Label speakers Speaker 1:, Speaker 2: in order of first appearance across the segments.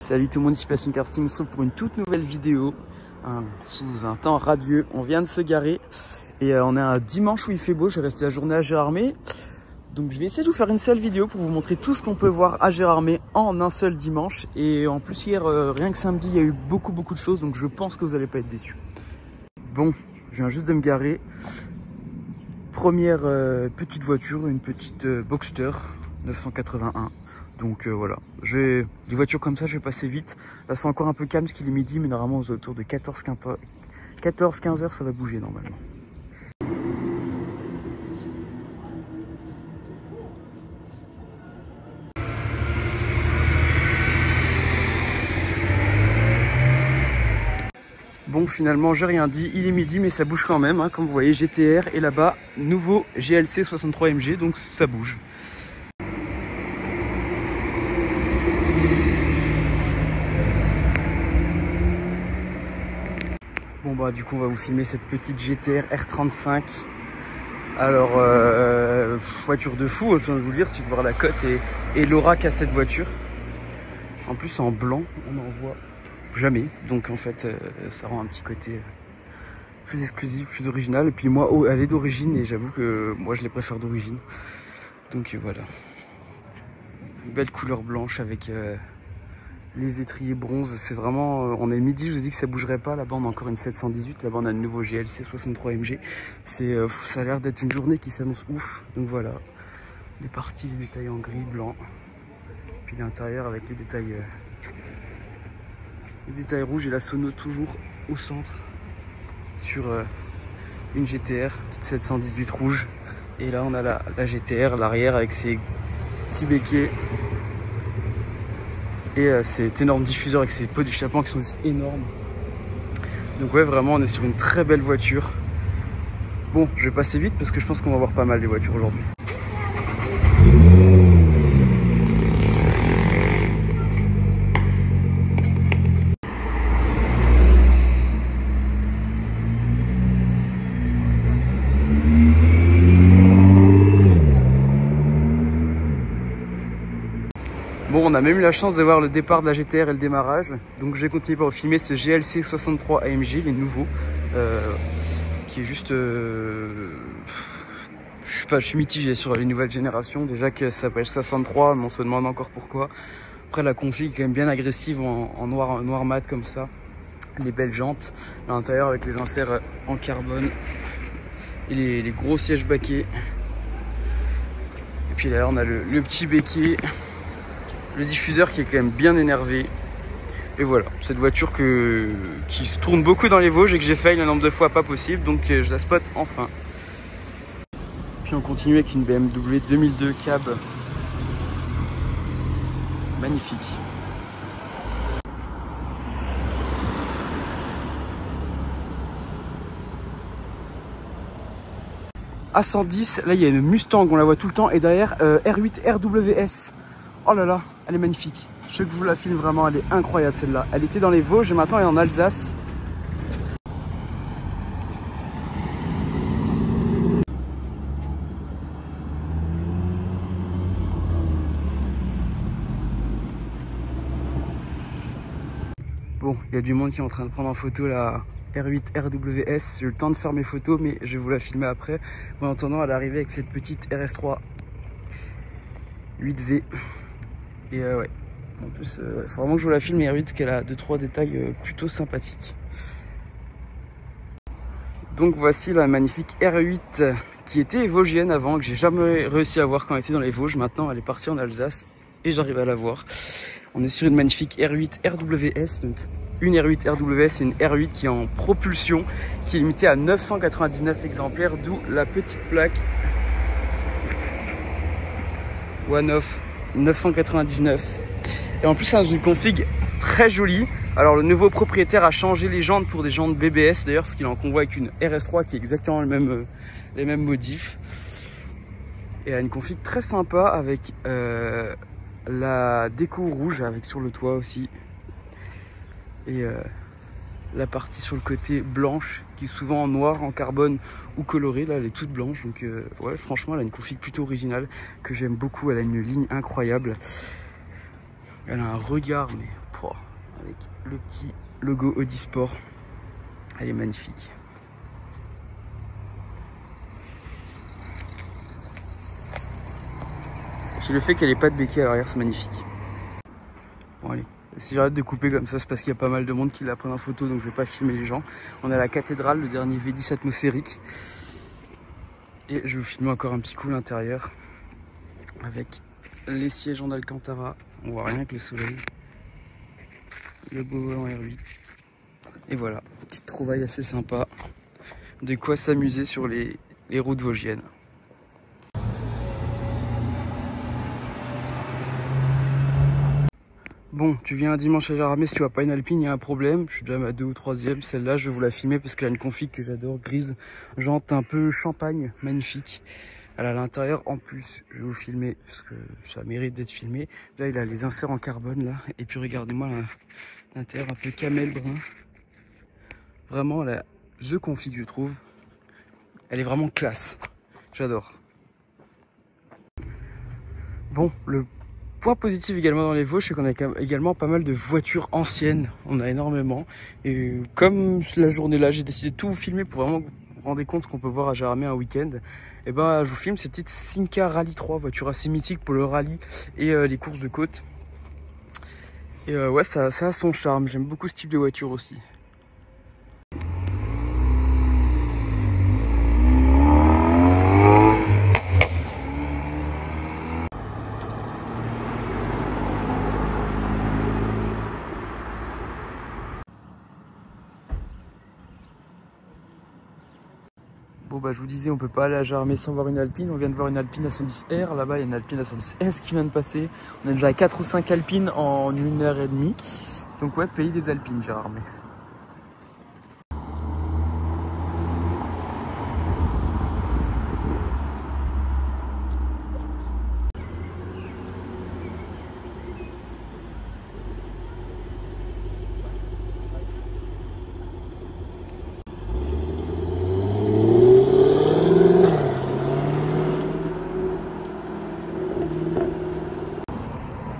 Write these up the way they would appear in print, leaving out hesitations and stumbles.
Speaker 1: Salut tout le monde, ici Passion Casting, on se retrouve pour une toute nouvelle vidéo sous un temps radieux. On vient de se garer et on est un dimanche où il fait beau. Je vais rester la journée à Gérardmer, donc je vais essayer de vous faire une seule vidéo pour vous montrer tout ce qu'on peut voir à Gérardmer en un seul dimanche. Et en plus hier, rien que samedi, il y a eu beaucoup de choses, donc je pense que vous n'allez pas être déçus. Bon, je viens juste de me garer. Première petite voiture, une petite Boxster 981. Donc voilà, les voitures comme ça, je vais passer vite. Là, c'est encore un peu calme parce qu'il est midi, mais normalement aux alentours de 14-15 heures, ça va bouger normalement. Bon, finalement, j'ai rien dit, il est midi, mais ça bouge quand même, hein, comme vous voyez, GTR, et là-bas, nouveau GLC 63 MG, donc ça bouge. Bon bah du coup on va vous filmer cette petite GTR R35. Alors voiture de fou, je viens de vous le dire, si vous voir la cote et l'aura qu'a cette voiture. En plus en blanc, on n'en voit jamais, donc en fait ça rend un petit côté plus exclusif, plus original. Et puis moi elle est d'origine et j'avoue que moi je les préfère d'origine. Donc voilà, une belle couleur blanche avec les étriers bronze, c'est vraiment... on est midi, je vous ai dit que ça bougerait pas. Là-bas, on a encore une 718. Là-bas, on a le nouveau GLC 63 MG. Ça a l'air d'être une journée qui s'annonce ouf. Donc voilà, les parties, les détails en gris, blanc. Puis l'intérieur avec les détails rouges et la sono toujours au centre sur une GTR, petite 718 rouge. Et là, on a la GTR, l'arrière avec ses petits béquets. Et cet énorme diffuseur avec ses pots d'échappement qui sont énormes. Donc ouais, vraiment on est sur une très belle voiture. Bon, je vais passer vite parce que je pense qu'on va voir pas mal des voitures aujourd'hui. Bon, on a même eu la chance de voir le départ de la GTR et le démarrage. Donc je vais continuer par filmer ce GLC 63 AMG, les nouveaux. Qui est juste... je suis mitigé sur les nouvelles générations. Déjà que ça s'appelle 63, mais on se demande encore pourquoi. Après la config est quand même bien agressive en noir mat comme ça. Les belles jantes. À l'intérieur avec les inserts en carbone. Et les gros sièges baquets. Et puis là on a le petit béquet. Le diffuseur qui est quand même bien énervé. Et voilà, cette voiture qui se tourne beaucoup dans les Vosges et que j'ai failli un nombre de fois pas possible. Donc je la spot enfin. Puis on continue avec une BMW 2002 cab. Magnifique. A 110, là il y a une Mustang, on la voit tout le temps. Et derrière R8 RWS. Oh là là, elle est magnifique. Je veux que vous la filme vraiment, elle est incroyable celle-là. Elle était dans les Vosges et maintenant elle est en Alsace. Bon, il y a du monde qui est en train de prendre en photo la R8 RWS. J'ai eu le temps de faire mes photos, mais je vais vous la filmer après. En attendant, elle est arrivée avec cette petite RS3 8V. Et ouais, en plus, il faut vraiment que je vous la filme, R8, parce qu'elle a 2-3 détails plutôt sympathiques. Donc voici la magnifique R8 qui était vosgienne avant, que j'ai jamais réussi à voir quand elle était dans les Vosges. Maintenant, elle est partie en Alsace et j'arrive à la voir. On est sur une magnifique R8 RWS. Donc une R8 RWS, c'est une R8 qui est en propulsion, qui est limitée à 999 exemplaires, d'où la petite plaque One Off 999. Et en plus c'est dans une config très jolie. Alors le nouveau propriétaire a changé les jantes pour des jantes BBS d'ailleurs, parce qu'il est en convoi avec une RS3 qui est exactement les mêmes modifs. Et a une config très sympa avec la déco rouge avec sur le toit aussi. Et la partie sur le côté blanche qui est souvent en noir, en carbone ou colorée. Là elle est toute blanche, donc ouais, franchement elle a une config plutôt originale que j'aime beaucoup. Elle a une ligne incroyable, elle a un regard mais avec le petit logo Audi Sport. Elle est magnifique. Puis le fait qu'elle n'ait pas de béquet à l'arrière, c'est magnifique. Bon allez, si j'arrête de couper comme ça, c'est parce qu'il y a pas mal de monde qui la prennent en photo, donc je vais pas filmer les gens. On est à la cathédrale, le dernier V10 atmosphérique. Et je vais vous filmer encore un petit coup l'intérieur avec les sièges en Alcantara. On voit rien que le soleil. Le beau volant R8. Et voilà, petite trouvaille assez sympa. De quoi s'amuser sur les routes vosgiennes. Bon, tu viens un dimanche à Gérardmer, si tu vois pas une Alpine, il y a un problème. Je suis déjà à ma 2e ou 3e. Celle-là, je vais vous la filmer parce qu'elle a une config que j'adore, grise, jante un peu champagne, magnifique. Elle a l'intérieur en plus, je vais vous filmer parce que ça mérite d'être filmé. Là, il a les inserts en carbone là. Et puis regardez-moi l'intérieur un peu camel brun. Vraiment, elle a the config, je trouve. Elle est vraiment classe. J'adore. Bon, le point positif également dans les Vosges, c'est qu'on a également pas mal de voitures anciennes. On a énormément. Et comme la journée là, j'ai décidé de tout vous filmer pour vraiment vous rendre compte ce qu'on peut voir à Gérardmer un week-end. Et ben, je vous filme cette petite Simca Rally 3, voiture assez mythique pour le rallye et les courses de côte. Et ouais, ça a son charme. J'aime beaucoup ce type de voiture aussi. Bon bah je vous disais, on peut pas aller à Gérardmer sans voir une Alpine. On vient de voir une Alpine A110R, là-bas il y a une Alpine A110S qui vient de passer. On a déjà 4 ou 5 Alpines en 1h30. Donc ouais, pays des Alpines Gérardmer.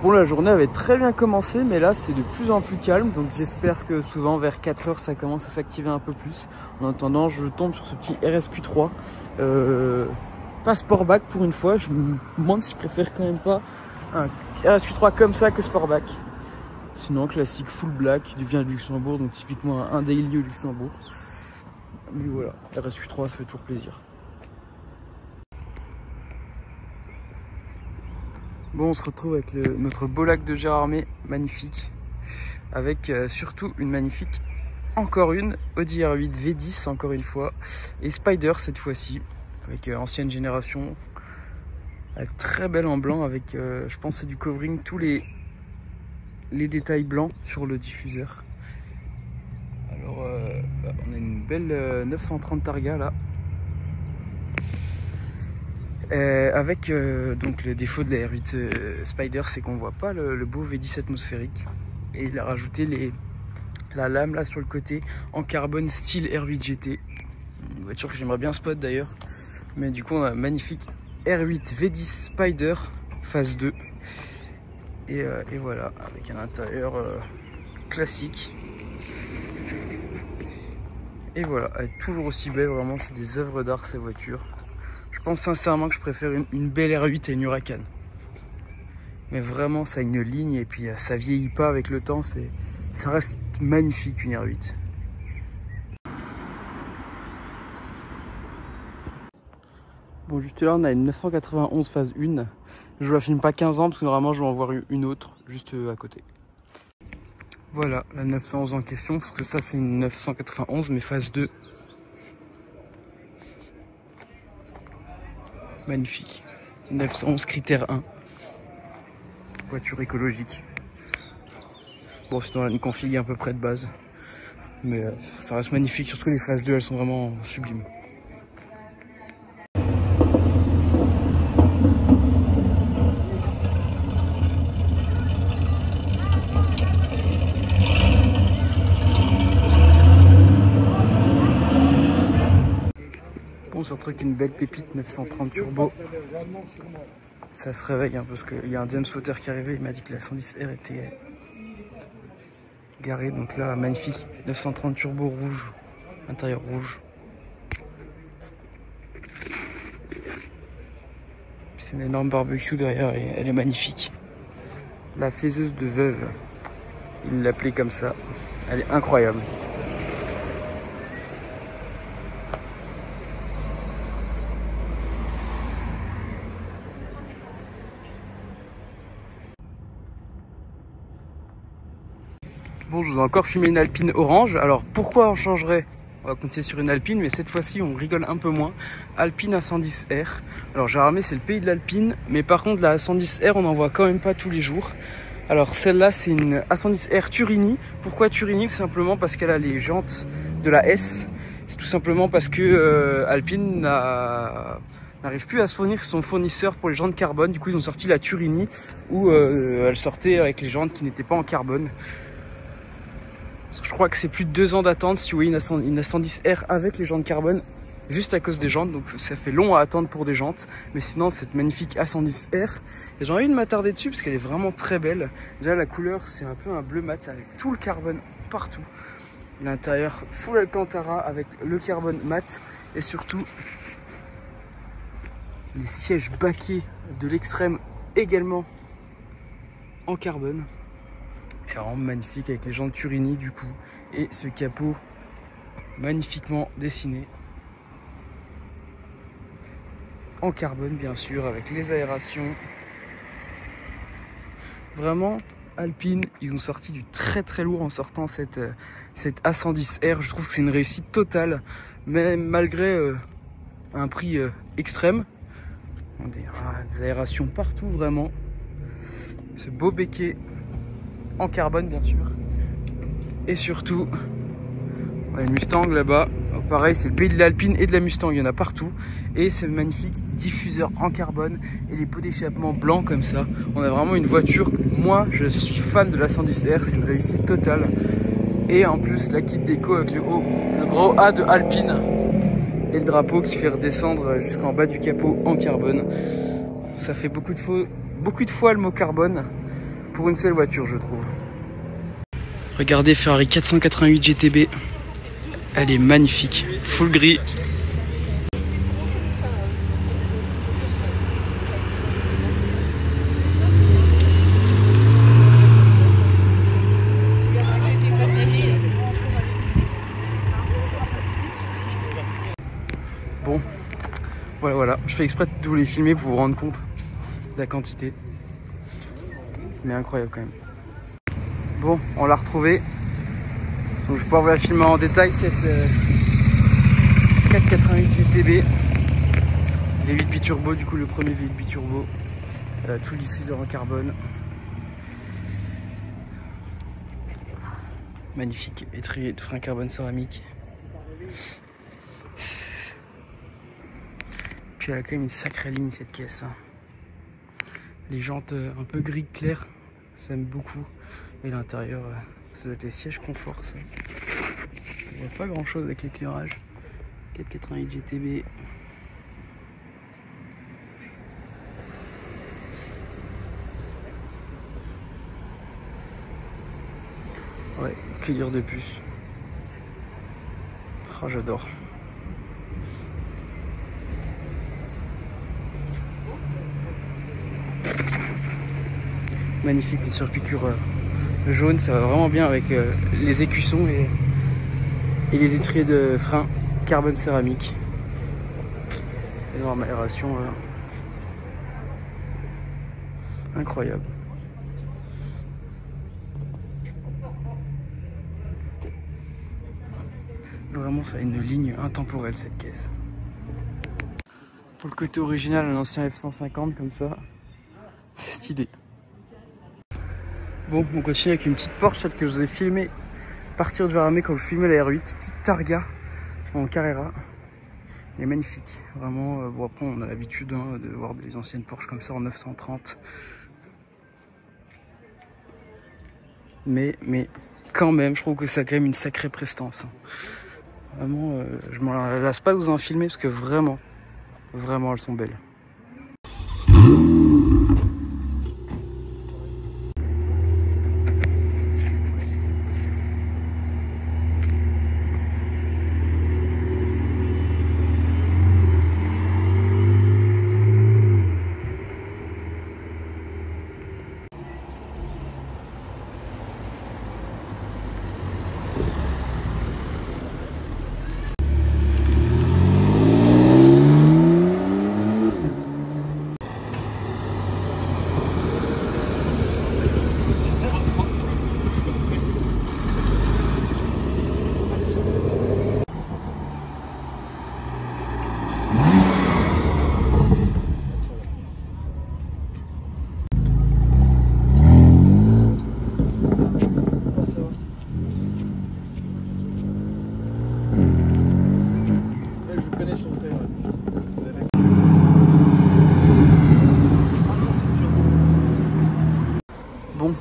Speaker 1: Bon, la journée avait très bien commencé, mais là c'est de plus en plus calme, donc j'espère que souvent vers 4 h ça commence à s'activer un peu plus. En attendant, je tombe sur ce petit RSQ3, pas Sportback pour une fois. Je me demande si je préfère quand même pas un RSQ3 comme ça que Sportback. Sinon, classique full black, du vient de Luxembourg, donc typiquement un daily au Luxembourg. Mais voilà, RSQ3 ça fait toujours plaisir. Bon, on se retrouve avec notre beau lac de Gérardmer, magnifique, avec surtout une magnifique, encore une, Audi R8 V10, encore une fois, et Spider cette fois-ci, avec ancienne génération, avec très belle en blanc, avec, je pense c'est du covering, tous les détails blancs sur le diffuseur. Alors, on a une belle 930 Targa là. Avec donc le défaut de la R8 Spider, c'est qu'on voit pas le beau V10 atmosphérique, et il a rajouté la lame là sur le côté en carbone style R8 GT, une voiture que j'aimerais bien spot d'ailleurs. Mais du coup on a un magnifique R8 V10 Spider phase 2 et voilà, avec un intérieur classique. Et voilà, elle est toujours aussi belle, vraiment c'est des œuvres d'art ces voitures. Je pense sincèrement que je préfère une belle R8 à une Huracan. Mais vraiment, ça a une ligne et puis ça vieillit pas avec le temps. Ça reste magnifique une R8. Bon, juste là, on a une 991 phase 1. Je la filme pas 15 ans parce que normalement, je vais en voir une autre juste à côté. Voilà, la 911 en question, parce que ça, c'est une 991, mais phase 2. Magnifique. 911 critère 1. Voiture écologique. Bon, sinon elle a une config à peu près de base. Mais ça reste magnifique, surtout les phases 2, elles sont vraiment sublimes. Bon, c'est un truc, une belle pépite 930 turbo. Ça se réveille hein, parce qu'il y a un James Potter qui est arrivé, il m'a dit que la 110R était garé. Donc là, magnifique, 930 turbo rouge, intérieur rouge. C'est une énorme barbecue derrière et elle est magnifique. La faiseuse de veuve, il l'appelait comme ça. Elle est incroyable. Bon, je vous ai encore filmé une Alpine orange. Alors pourquoi on changerait? On va continuer sur une Alpine, mais cette fois-ci on rigole un peu moins. Alpine A110R. Alors Jarramé, c'est le pays de l'Alpine, mais par contre la A110R on n'en voit quand même pas tous les jours. Alors celle-là c'est une A110R Turini. Pourquoi Turini? Simplement parce qu'elle a les jantes de la S. C'est tout simplement parce que Alpine n'arrive plus à se fournir son fournisseur pour les jantes carbone. Du coup ils ont sorti la Turini où elle sortait avec les jantes qui n'étaient pas en carbone. Je crois que c'est plus de 2 ans d'attente si vous voyez une A110R avec les jantes carbone, juste à cause des jantes. Donc ça fait long à attendre pour des jantes. Mais sinon, cette magnifique A110R, et j'ai envie de m'attarder dessus parce qu'elle est vraiment très belle. Déjà, la couleur, c'est un peu un bleu mat avec tout le carbone partout. L'intérieur full Alcantara avec le carbone mat. Et surtout, les sièges baquets de l'extrême également en carbone. Elle est vraiment magnifique avec les jantes Turini du coup et ce capot magnifiquement dessiné en carbone bien sûr avec les aérations. Vraiment Alpine, ils ont sorti du très très lourd en sortant cette A110R. Je trouve que c'est une réussite totale, même malgré un prix extrême. On dit, des aérations partout vraiment. Ce beau béquet en carbone bien sûr. Et surtout, on a une Mustang là-bas. Pareil, c'est le pays de l'Alpine et de la Mustang, il y en a partout. Et ce magnifique diffuseur en carbone et les pots d'échappement blancs comme ça. On a vraiment une voiture, moi je suis fan de la 110R, c'est une réussite totale. Et en plus la kit déco avec le gros A de Alpine et le drapeau qui fait redescendre jusqu'en bas du capot en carbone. Ça fait beaucoup de fois le mot carbone pour une seule voiture je trouve. Regardez Ferrari 488 GTB, elle est magnifique, full gris. Bon, voilà, je fais exprès de vous les filmer pour vous rendre compte de la quantité. Mais incroyable quand même. Bon, on l'a retrouvé. Donc je vais pouvoir vous la filmer en détail cette 488 GTB. V8 biturbo, du coup le premier V8 biturbo. Tout le diffuseur en carbone. Magnifique étrier de frein carbone céramique. Puis elle a quand même une sacrée ligne cette caisse. Les jantes un peu gris clair, ça aime beaucoup. Et l'intérieur, ça doit être les sièges confort ça. Il n'y a pas grand chose avec l'éclairage. 488 GTB. Ouais, que dire de plus. Oh, j'adore. Magnifique les surpiqûres jaunes, ça va vraiment bien avec les écussons et les étriers de frein carbone céramique. Énorme aération là. Incroyable. Vraiment ça a une ligne intemporelle cette caisse. Pour le côté original, un ancien F-150 comme ça, c'est stylé. Bon, on continue avec une petite Porsche, celle que je vous ai filmée partir de Jarramé quand je filmais la R8, petite Targa en Carrera. Elle est magnifique, vraiment. Bon, après, on a l'habitude de voir des anciennes Porsche comme ça en 930. Mais quand même, je trouve que ça a quand même une sacrée prestance. Vraiment, je m'en lasse pas de vous en filmer parce que vraiment, elles sont belles.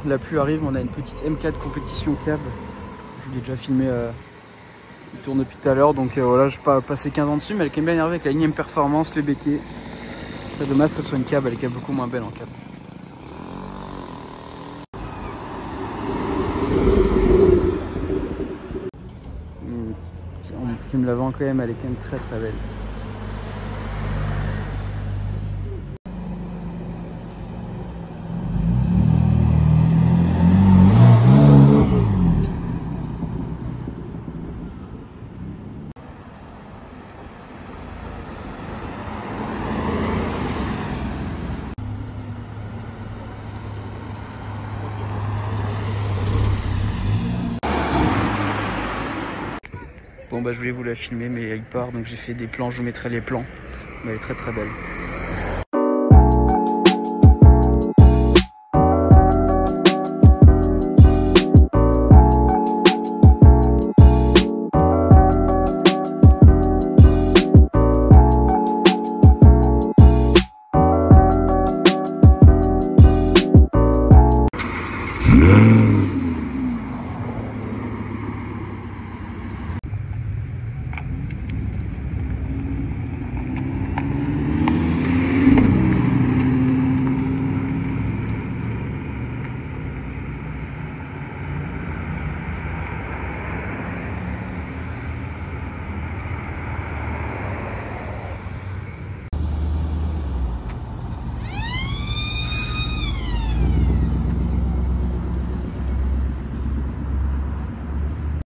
Speaker 1: la pluie arrive, on a une petite M4 compétition cab. Je l'ai déjà filmé, il tourne depuis tout à l'heure, donc voilà, je vais pas passer 15 ans dessus, mais elle est quand même bien énervée avec la ligne M Performance, les béquets. C'est dommage que ce soit une cab, elle est beaucoup moins belle en cab. On filme l'avant quand même, elle est quand même très très belle. Bon bah je voulais vous la filmer mais il part donc j'ai fait des plans, je vous mettrai les plans. Mais elle est très très belle.